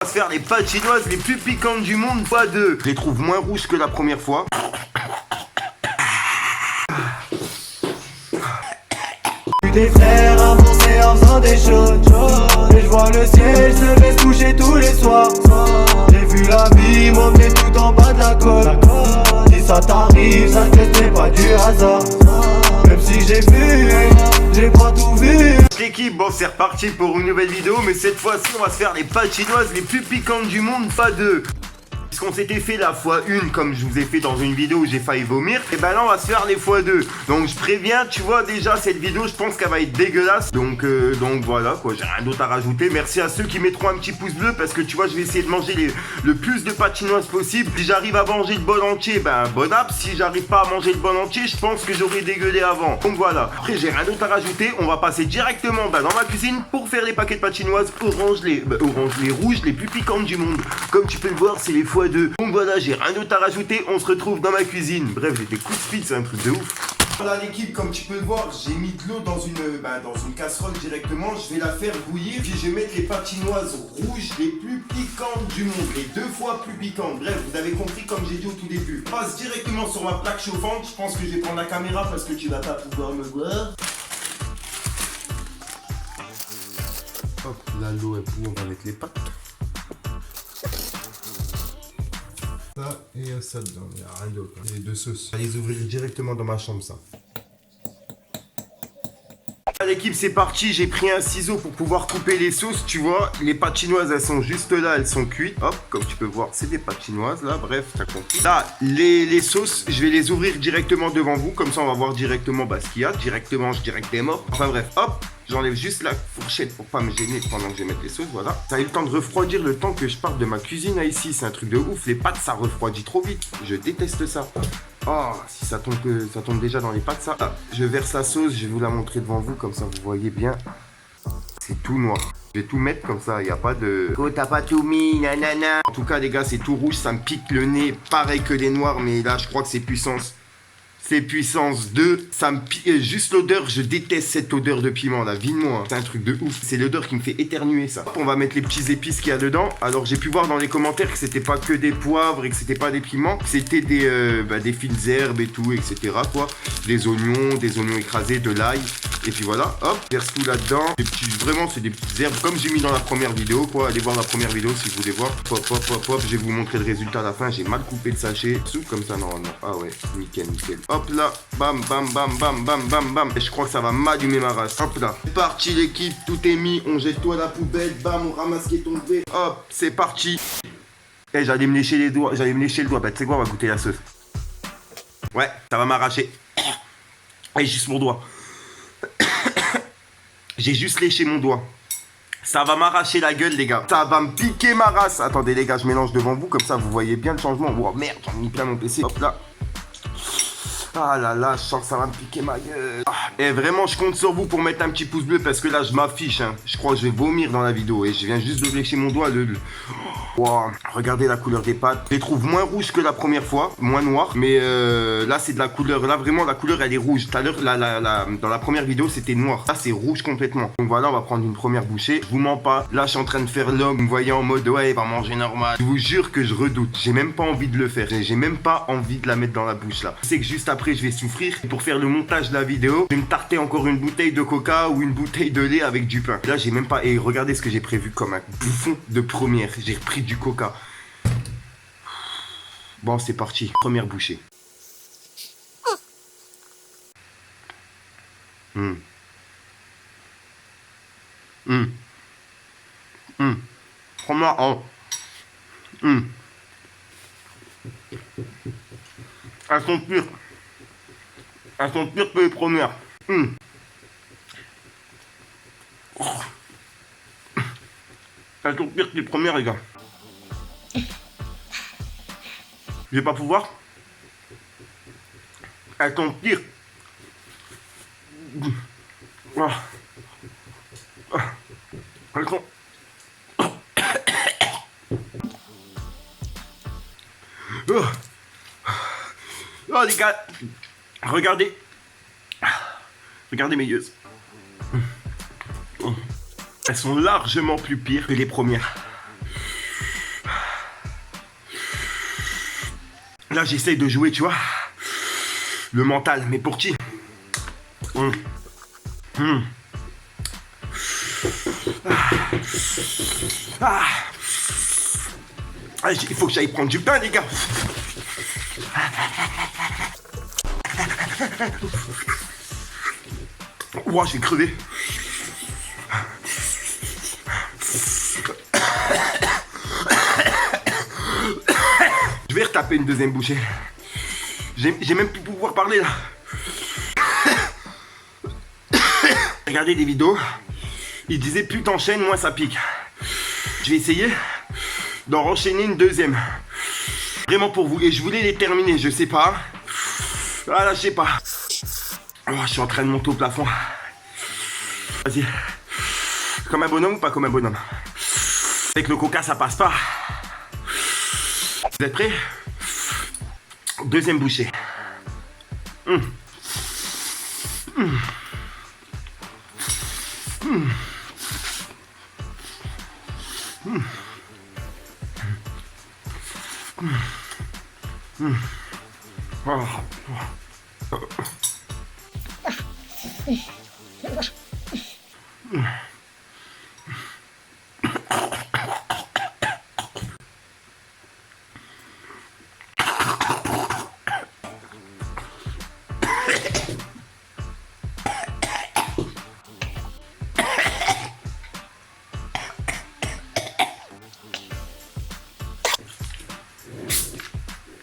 On va se faire les pâtes chinoises les plus piquantes du monde x2. Je les trouve moins rouges que la première fois. Des frères avancés en faisant des choses. Et je vois le ciel se laisse coucher tous les soirs. J'ai vu la vie m'emmener tout en bas de la côte. Si ça t'arrive, ça c'est pas du hasard. Même si j'ai pas tout vu. L'équipe, bon c'est reparti pour une nouvelle vidéo, mais cette fois-ci on va se faire les pâtes chinoises les plus piquantes du monde x2. Puisqu'on s'était fait la x1 comme je vous ai fait dans une vidéo où j'ai failli vomir, et ben là on va se faire les x2. Donc je préviens, tu vois déjà cette vidéo je pense qu'elle va être dégueulasse. Donc voilà quoi, j'ai rien d'autre à rajouter. Merci à ceux qui mettront un petit pouce bleu parce que tu vois je vais essayer de manger le plus de pâtes chinoises possible. Si j'arrive à manger le bol entier, ben bon app. Si j'arrive pas à manger le bol entier, je pense que j'aurais dégueulé avant. Donc voilà, après j'ai rien d'autre à rajouter. On va passer directement dans ma cuisine pour faire les paquets de pâtes chinoises orange les rouges les plus piquantes du monde. Comme tu peux le voir, c'est les x2. Donc voilà, j'ai rien d'autre à rajouter, on se retrouve dans ma cuisine. Bref, j'ai des coups de speed, c'est un truc de ouf. Voilà l'équipe, comme tu peux le voir, j'ai mis de l'eau dans une casserole directement. Je vais la faire bouillir, puis je vais mettre les pâtes chinoises rouges les plus piquantes du monde. Les 2 fois plus piquantes. Bref, vous avez compris comme j'ai dit au tout début. Je passe directement sur ma plaque chauffante. Je pense que je vais prendre la caméra parce que tu vas pas pouvoir me voir. Hop, là l'eau est boue, on va mettre les pâtes. Ça et ça dedans, il n'y a rien d'autre. Les 2 sauces. On va les ouvrir directement dans ma chambre, ça. L'équipe, c'est parti. J'ai pris un ciseau pour pouvoir couper les sauces. Tu vois, les pâtes chinoises, elles sont juste là, elles sont cuites. Hop, comme tu peux voir, c'est des pâtes chinoises là. Bref, t'as compris. Là, les sauces, je vais les ouvrir directement devant vous. Comme ça, on va voir directement ce qu'il y a. Directement, je dirais que t'es mort. Enfin bref, hop. J'enlève juste la fourchette pour pas me gêner pendant que je vais mettre les sauces, voilà. Ça a eu le temps de refroidir le temps que je parte de ma cuisine à ici. C'est un truc de ouf. Les pâtes, ça refroidit trop vite. Je déteste ça. Oh, si ça tombe déjà dans les pâtes, ça. Ah, je verse la sauce, je vais vous la montrer devant vous, comme ça vous voyez bien. C'est tout noir. Je vais tout mettre comme ça, il n'y a pas de... Oh, t'as pas tout mis, nanana. En tout cas, les gars, c'est tout rouge, ça me pique le nez. Pareil que les noirs, mais là, je crois que c'est puissance. C'est puissance 2, ça me pique, juste l'odeur, je déteste cette odeur de piment là, vide-moi, c'est un truc de ouf, c'est l'odeur qui me fait éternuer ça. On va mettre les petits épices qu'il y a dedans, alors j'ai pu voir dans les commentaires que c'était pas que des poivres et que c'était pas des piments, que c'était des fines herbes et tout, etc. quoi, des oignons écrasés, de l'ail, et puis voilà, hop, verse tout là-dedans, vraiment c'est des petites herbes, comme j'ai mis dans la première vidéo quoi, allez voir la première vidéo si vous voulez voir, hop, je vais vous montrer le résultat à la fin, j'ai mal coupé le sachet, soupe comme ça normalement, ah ouais, nickel, hop là, bam, bam, bam, bam, bam, bam, bam. Et je crois que ça va m'allumer ma race. Hop là. C'est parti l'équipe, tout est mis. On jette tout à la poubelle. Bam, on ramasse ce qui est tombé. Hop, c'est parti. Et j'allais me lécher les doigts. J'allais me lécher le doigt. Bah tu sais quoi, on va goûter la sauce. Ouais, ça va m'arracher. Et juste mon doigt. J'ai juste léché mon doigt. Ça va m'arracher la gueule les gars. Ça va me piquer ma race. Attendez les gars, je mélange devant vous. Comme ça vous voyez bien le changement. Oh merde, j'en ai mis plein mon PC. Hop là. Ah là là, je sens que ça va me piquer ma gueule. Et vraiment, je compte sur vous pour mettre un petit pouce bleu parce que là, je m'affiche. Hein. Je crois que je vais vomir dans la vidéo et je viens juste de lécher mon doigt. Wow. Regardez la couleur des pâtes. Je les trouve moins rouges que la première fois, moins noires. Mais là, c'est de la couleur. Là, vraiment, la couleur, elle est rouge. Tout à l'heure, dans la première vidéo, c'était noir. Là, c'est rouge complètement. Donc voilà, on va prendre une première bouchée. Je vous mens pas. Là, je suis en train de faire l'homme. Vous me voyez en mode, ouais, il va manger normal. Je vous jure que je redoute. J'ai même pas envie de le faire. J'ai même pas envie de la mettre dans la bouche là. Je sais que juste après, je vais souffrir. Et pour faire le montage de la vidéo, je vais me tarter encore une bouteille de coca ou une bouteille de lait avec du pain. Là, j'ai même pas... Et regardez ce que j'ai prévu comme un bouffon de première. J'ai repris du coca. Bon, c'est parti. Première bouchée. Trop marrant. Elles sont pires. Elles sont pires que les premières. Elles sont pires que les premières, les gars. Je vais pas pouvoir. Elles sont pires. Elles sont... Oh les gars, regardez. Regardez mes yeux. Elles sont largement plus pires que les premières. Là, j'essaye de jouer, tu vois, le mental. Mais pour qui? Il faut que j'aille prendre du pain, les gars. Ouah, je vais crever. Je vais retaper une deuxième bouchée. J'ai même plus pouvoir parler là. Regardez des vidéos. Ils disaient plus t'enchaînes, moins ça pique. Je vais essayer d'en enchaîner une deuxième. Vraiment pour vous. Et je voulais les terminer, je sais pas. Ah là, je sais pas. Oh, je suis en train de monter au plafond. Vas-y. Comme un bonhomme ou pas comme un bonhomme? Avec le coca, ça passe pas. Vous êtes prêts? Deuxième bouchée.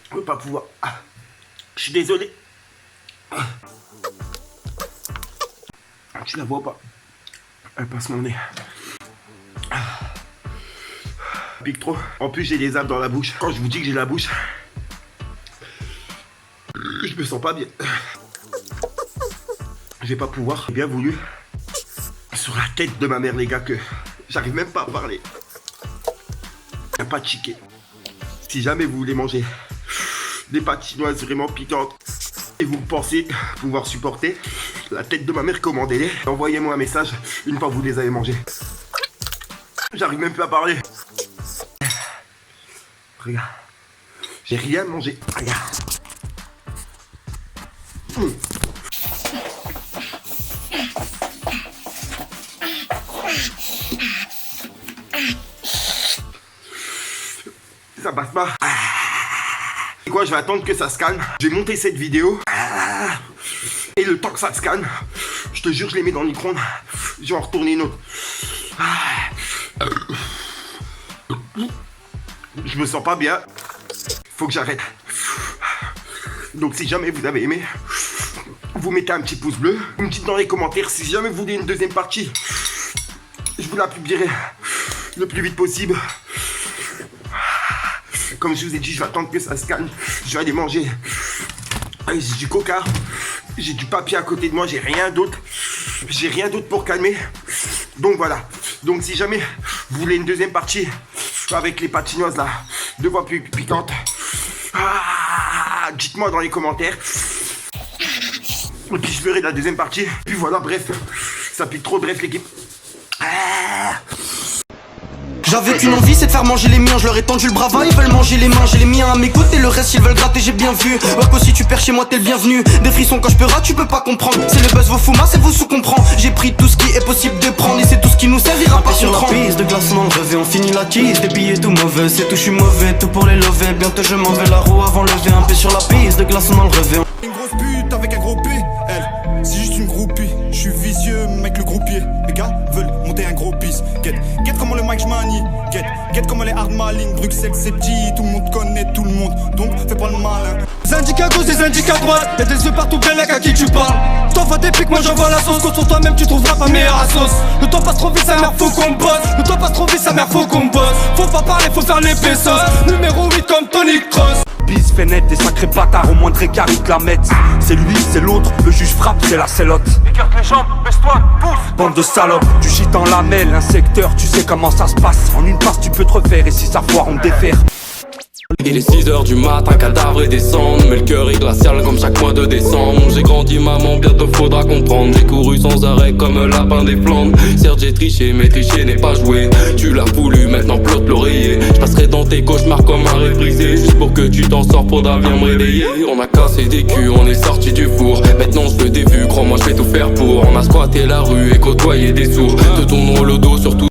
Je peux pas pouvoir. Je suis désolé. Tu la vois pas? Elle passe mon nez. Pique trop. En plus, j'ai des abs dans la bouche. Quand je vous dis que j'ai la bouche, je me sens pas bien. Je vais pas pouvoir. J'ai bien voulu. Sur la tête de ma mère, les gars, que j'arrive même pas à parler. Y a pas de chiquet. Si jamais vous voulez manger des pâtes chinoises vraiment piquantes et vous pensez pouvoir supporter la tête de ma mère, commandez-les. Envoyez-moi un message une fois que vous les avez mangés. J'arrive même plus à parler. Regarde. J'ai rien mangé. Regarde. Ça passe pas. Et quoi, je vais attendre que ça se calme. Je vais monter cette vidéo. Et le temps que ça se calme, je te jure, je les mets dans le micro-ondes. Je vais en retourner une autre. Je me sens pas bien. Faut que j'arrête. Donc si jamais vous avez aimé, vous mettez un petit pouce bleu. Vous me dites dans les commentaires si jamais vous voulez une deuxième partie. Je vous la publierai le plus vite possible. Comme je vous ai dit, je vais attendre que ça se calme. Je vais aller manger. J'ai du coca. J'ai du papier à côté de moi. J'ai rien d'autre. J'ai rien d'autre pour calmer. Donc voilà. Donc si jamais vous voulez une deuxième partie avec les pâtes chinoises là, 2 fois plus piquantes, dites-moi dans les commentaires. Et puis je ferai la deuxième partie. Puis voilà, bref. Ça pique trop, bref l'équipe. J'avais qu'une envie, c'est de faire manger les miens. Je leur ai tendu le bras, ils veulent manger les mains. J'ai les miens à mes côtés, le reste ils veulent gratter, j'ai bien vu. Wako, si tu perds chez moi, t'es le bienvenu. Des frissons quand je peux tu peux pas comprendre. C'est le buzz, vos foumas, c'est vous sous-comprend. J'ai pris tout ce qui est possible de prendre. Et c'est tout ce qui nous servira pas sur la piste. De glaçons dans le revêt, on finit la tease. Des billets tout mauvais, c'est tout, je suis mauvais. Tout pour les lever, bientôt je m'en vais la roue avant lever. Un pied sur la piste, de glaçons dans le revêt. Une grosse pute avec un gros P, elle, c'est juste une groupie. Je suis vicieux, mec, le groupier. Les gars veulent monter un gros pisse. Get comment le mic j'manie. Get comment les hard malines. Bruxelles c'est petit, tout le monde connaît tout le monde. Donc fais pas le malin. Des indiques à gauche, des indiques à droite. Y'a des yeux partout, Bellec à qui tu parles. T'envoies des pics, moi j'envoie la sauce. Contre toi-même tu trouveras pas meilleure à sauce. Le temps passe trop vite, sa mère faut qu'on bosse. Le temps passe trop vite, sa mère faut qu'on bosse. Faut pas parler, faut faire les pesos. Numéro 8 comme Tony Kroos. Bis, fenêtre, des sacrés bâtards, au moindre écart ils te la mettent. C'est lui, c'est l'autre, le juge frappe, c'est la sellote. Écarte les jambes, baisse-toi, pousse. Bande de salopes, du shit en lamelle, un secteur, tu sais comment ça se passe. En une passe tu peux te refaire et si ça foire on te défaire. Il est 6h du matin, cadavre et descendre. Mais le cœur est glacial comme chaque mois de décembre. J'ai grandi maman, bientôt faudra comprendre. J'ai couru sans arrêt comme un lapin des Flandres. Certes j'ai triché, mais tricher n'est pas joué. Tu l'as voulu, maintenant plotte l'oreiller. Je passerai dans tes cauchemars comme un rêve brisé. Juste pour que tu t'en sors, faudra bien me réveiller. On a cassé des culs, on est sorti du four. Maintenant je veux des vues, crois-moi je vais tout faire pour. On a squatté la rue et côtoyé des sourds. Te tourneront le dos surtout.